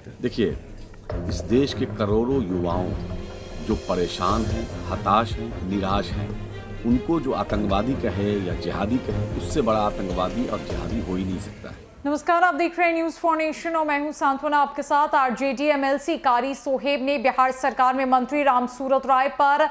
देखिए, इस देश के करोड़ों युवाओं जो परेशान हैं, हताश हैं, निराश हैं, उनको जो आतंकवादी कहे या जिहादी कहे, उससे बड़ा आतंकवादी और जिहादी हो ही नहीं सकता है। नमस्कार, आप देख रहे हैं न्यूज फॉर नेशन और मैं हूं सांत्वना आपके साथ। आरजेडी एमएलसी कारी सोहेब ने बिहार सरकार में मंत्री रामसूरत राय पर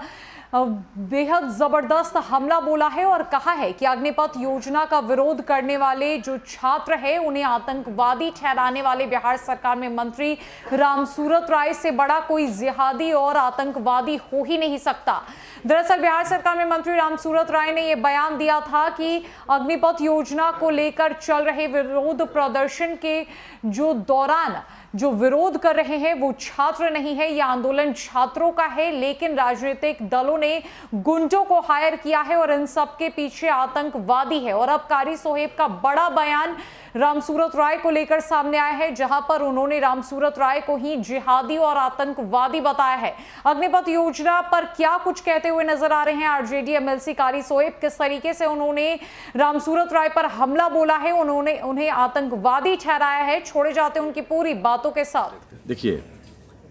बेहद जबरदस्त हमला बोला है और कहा है कि अग्निपथ योजना का विरोध करने वाले जो छात्र हैं उन्हें आतंकवादी ठहराने वाले बिहार सरकार में मंत्री रामसूरत राय से बड़ा कोई जिहादी और आतंकवादी हो ही नहीं सकता। दरअसल बिहार सरकार में मंत्री रामसूरत राय ने यह बयान दिया था कि अग्निपथ योजना को लेकर चल रहे विरोध प्रदर्शन के जो दौरान जो विरोध कर रहे हैं वो छात्र नहीं है, यह आंदोलन छात्रों का है, लेकिन राजनीतिक दलों ने गुंडों को हायर किया है और इन सब के पीछे आतंकवादी है। और अब कारी सोहेब का बड़ा बयान रामसूरत राय को लेकर सामने आया है, जहां पर उन्होंने रामसूरत राय को ही जिहादी और आतंकवादी बताया है। अग्निपथ योजना पर क्या कुछ कहते हुए नजर आ रहे हैं आरजेडी एमएलसी कारी सोहेब, किस तरीके से उन्होंने रामसूरत राय पर हमला बोला है, उन्होंने उन्हें आतंकवादी ठहराया है, छोड़े जाते हैं उनकी पूरी बातों के साथ। देखिए,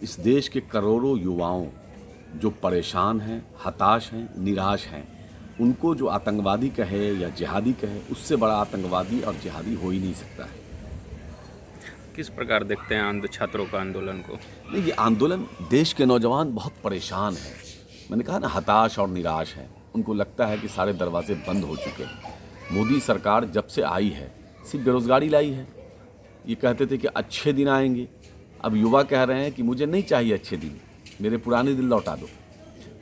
इस देश के करोड़ों युवाओं जो परेशान हैं, हताश हैं, निराश हैं, उनको जो आतंकवादी कहे या जिहादी कहे, उससे बड़ा आतंकवादी और जिहादी हो ही नहीं सकता है। किस प्रकार देखते हैं छात्रों का आंदोलन को? नहीं, ये आंदोलन, देश के नौजवान बहुत परेशान हैं। मैंने कहा ना, हताश और निराश हैं। उनको लगता है कि सारे दरवाजे बंद हो चुके हैं। मोदी सरकार जब से आई है सिर्फ बेरोजगारी लाई है। ये कहते थे कि अच्छे दिन आएंगे, अब युवा कह रहे हैं कि मुझे नहीं चाहिए अच्छे दिन, मेरे पुराने दिन लौटा दो।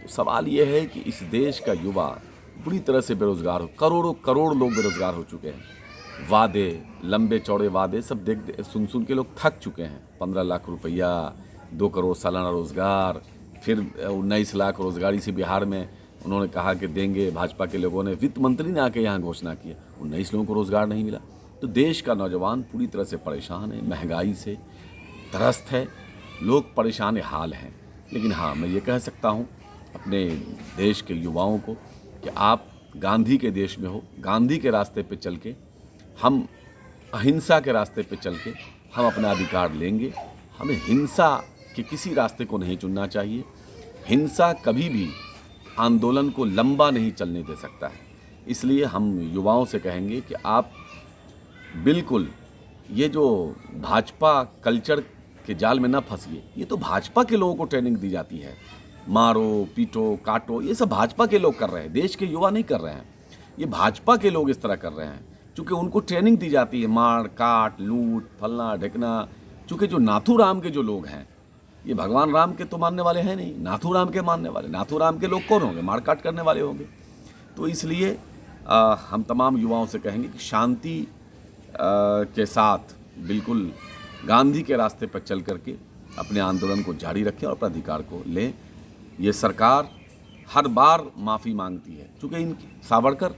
तो सवाल ये है कि इस देश का युवा बुरी तरह से बेरोजगार हो, करोड़ों करोड़ लोग बेरोजगार हो चुके हैं। वादे, लंबे चौड़े वादे सब देख सुन सुन के लोग थक चुके हैं। 15 लाख रुपया, 2 करोड़ सालाना रोजगार, फिर 19 लाख रोजगारी से बिहार में उन्होंने कहा कि देंगे। भाजपा के लोगों ने, वित्त मंत्री ने आके यहाँ घोषणा की, 19 लोगों को रोजगार नहीं मिला। तो देश का नौजवान पूरी तरह से परेशान है, महंगाई से त्रस्त है, लोग परेशान हाल हैं। लेकिन हाँ, मैं ये कह सकता हूँ अपने देश के युवाओं को कि आप गांधी के देश में हो, गांधी के रास्ते पे चल के, हम अहिंसा के रास्ते पे चल के हम अपना अधिकार लेंगे। हमें हिंसा के किसी रास्ते को नहीं चुनना चाहिए। हिंसा कभी भी आंदोलन को लंबा नहीं चलने दे सकता है। इसलिए हम युवाओं से कहेंगे कि आप बिल्कुल ये जो भाजपा कल्चर के जाल में न फंसिए। ये तो भाजपा के लोगों को ट्रेनिंग दी जाती है, मारो, पीटो, काटो, ये सब भाजपा के लोग कर रहे हैं, देश के युवा नहीं कर रहे हैं। ये भाजपा के लोग इस तरह कर रहे हैं क्योंकि उनको ट्रेनिंग दी जाती है, मार काट, लूट, फलना ढकना। चूँकि जो नाथूराम के जो लोग हैं, ये भगवान राम के तो मानने वाले हैं नहीं, नाथूराम के मानने वाले। नाथूराम के लोग कौन होंगे? मार काट करने वाले होंगे। तो इसलिए हम तमाम युवाओं से कहेंगे कि शांति के साथ बिल्कुल गांधी के रास्ते पर चल करके अपने आंदोलन को जारी रखें और अपने अधिकार को लें। ये सरकार हर बार माफ़ी मांगती है, चूँकि इनकी सावरकर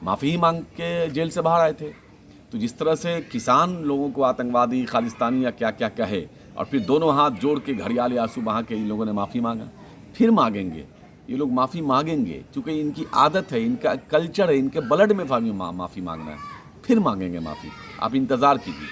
माफ़ी ही मांग के जेल से बाहर आए थे। तो जिस तरह से किसान लोगों को आतंकवादी, खालिस्तानी या क्या क्या कहे और फिर दोनों हाथ जोड़ के घड़ियाल आंसू बहा के इन लोगों ने माफ़ी मांगा, फिर मांगेंगे। ये लोग माफ़ी मांगेंगे क्योंकि इनकी आदत है, इनका कल्चर है, इनके ब्लड में माफ़ी मांगना है। फिर मांगेंगे माफ़ी। आप इंतज़ार कीजिए।